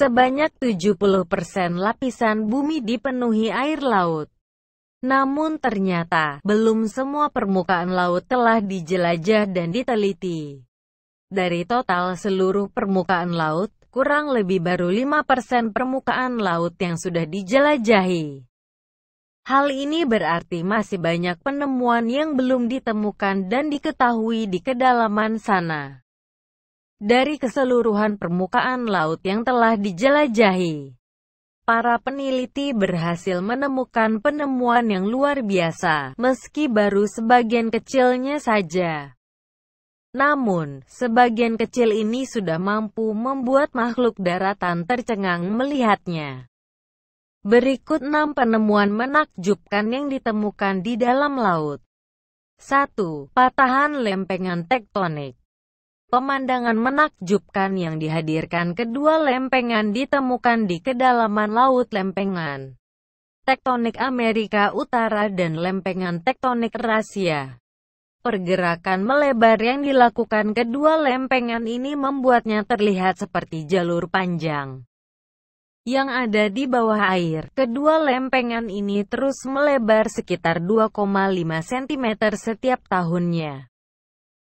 Sebanyak 70% lapisan bumi dipenuhi air laut. Namun ternyata, belum semua permukaan laut telah dijelajah dan diteliti. Dari total seluruh permukaan laut, kurang lebih baru 5% permukaan laut yang sudah dijelajahi. Hal ini berarti masih banyak penemuan yang belum ditemukan dan diketahui di kedalaman sana. Dari keseluruhan permukaan laut yang telah dijelajahi, para peneliti berhasil menemukan penemuan yang luar biasa, meski baru sebagian kecilnya saja. Namun, sebagian kecil ini sudah mampu membuat makhluk daratan tercengang melihatnya. Berikut 6 penemuan menakjubkan yang ditemukan di dalam laut. 1. Patahan lempengan tektonik. Pemandangan menakjubkan yang dihadirkan kedua lempengan ditemukan di kedalaman laut. Lempengan tektonik Amerika Utara dan lempengan tektonik Eurasia. Pergerakan melebar yang dilakukan kedua lempengan ini membuatnya terlihat seperti jalur panjang yang ada di bawah air. Kedua lempengan ini terus melebar sekitar 2,5 cm setiap tahunnya.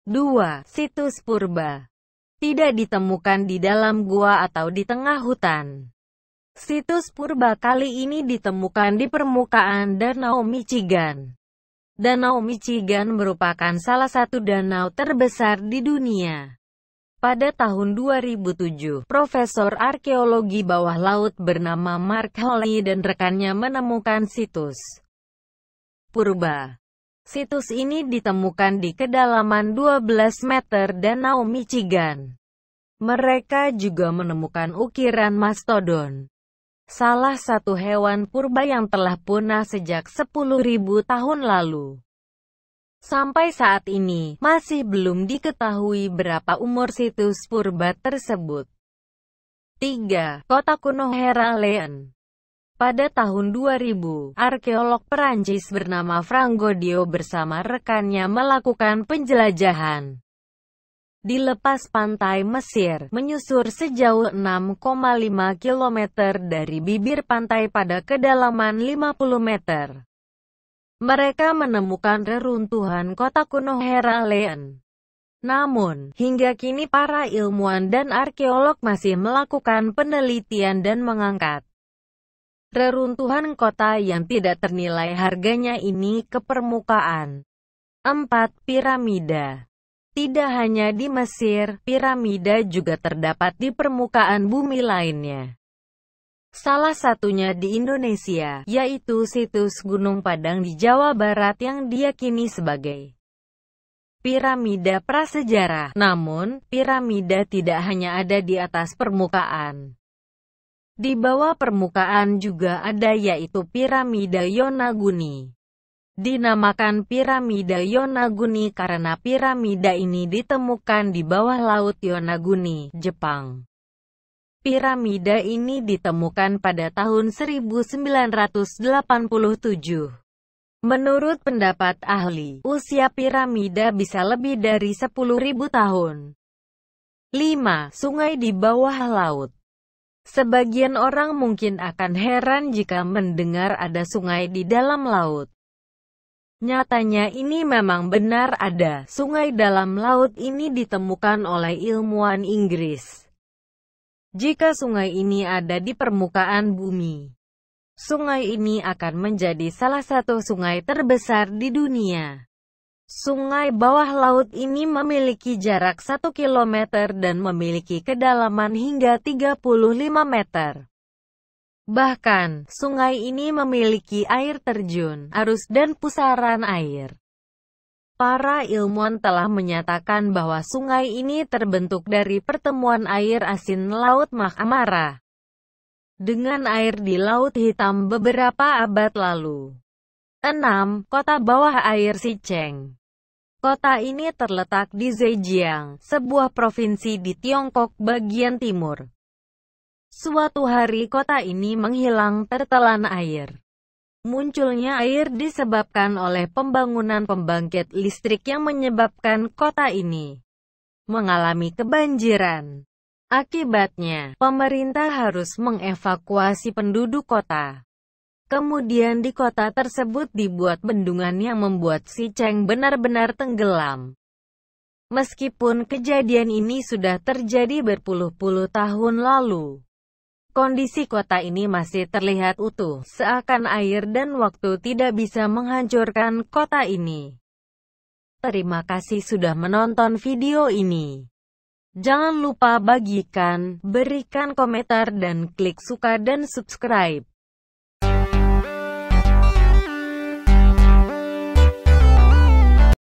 2. Situs purba. Tidak ditemukan di dalam gua atau di tengah hutan. Situs purba kali ini ditemukan di permukaan Danau Michigan. Danau Michigan merupakan salah satu danau terbesar di dunia. Pada tahun 2007, Profesor Arkeologi Bawah Laut bernama Mark Hawley dan rekannya menemukan situs purba. Situs ini ditemukan di kedalaman 12 meter Danau Michigan. Mereka juga menemukan ukiran mastodon, salah satu hewan purba yang telah punah sejak 10.000 tahun lalu. Sampai saat ini, masih belum diketahui berapa umur situs purba tersebut. 3. Kota kuno Heraleon. Pada tahun 2000, arkeolog Perancis bernama Franck Goddio bersama rekannya melakukan penjelajahan di lepas pantai Mesir, menyusur sejauh 6,5 km dari bibir pantai pada kedalaman 50 meter. Mereka menemukan reruntuhan kota kuno Heraleon. Namun, hingga kini para ilmuwan dan arkeolog masih melakukan penelitian dan mengangkat reruntuhan kota yang tidak ternilai harganya ini ke permukaan. 4. Piramida. Tidak hanya di Mesir, piramida juga terdapat di permukaan bumi lainnya. Salah satunya di Indonesia, yaitu situs Gunung Padang di Jawa Barat yang diyakini sebagai piramida prasejarah. Namun, piramida tidak hanya ada di atas permukaan. Di bawah permukaan juga ada, yaitu piramida Yonaguni. Dinamakan piramida Yonaguni karena piramida ini ditemukan di bawah laut Yonaguni, Jepang. Piramida ini ditemukan pada tahun 1987. Menurut pendapat ahli, usia piramida bisa lebih dari 10.000 tahun. 5. Sungai di bawah laut. Sebagian orang mungkin akan heran jika mendengar ada sungai di dalam laut. Nyatanya ini memang benar ada. Sungai dalam laut ini ditemukan oleh ilmuwan Inggris. Jika sungai ini ada di permukaan bumi, sungai ini akan menjadi salah satu sungai terbesar di dunia. Sungai bawah laut ini memiliki jarak 1 km dan memiliki kedalaman hingga 35 meter. Bahkan, sungai ini memiliki air terjun, arus dan pusaran air. Para ilmuwan telah menyatakan bahwa sungai ini terbentuk dari pertemuan air asin Laut Marmara dengan air di Laut Hitam beberapa abad lalu. 6. Kota bawah air Xicheng. Kota ini terletak di Zhejiang, sebuah provinsi di Tiongkok bagian timur. Suatu hari kota ini menghilang tertelan air. Munculnya air disebabkan oleh pembangunan pembangkit listrik yang menyebabkan kota ini mengalami kebanjiran. Akibatnya, pemerintah harus mengevakuasi penduduk kota. Kemudian di kota tersebut dibuat bendungan yang membuat si Cheng benar-benar tenggelam. Meskipun kejadian ini sudah terjadi berpuluh-puluh tahun lalu, kondisi kota ini masih terlihat utuh, seakan air dan waktu tidak bisa menghancurkan kota ini. Terima kasih sudah menonton video ini. Jangan lupa bagikan, berikan komentar dan klik suka dan subscribe.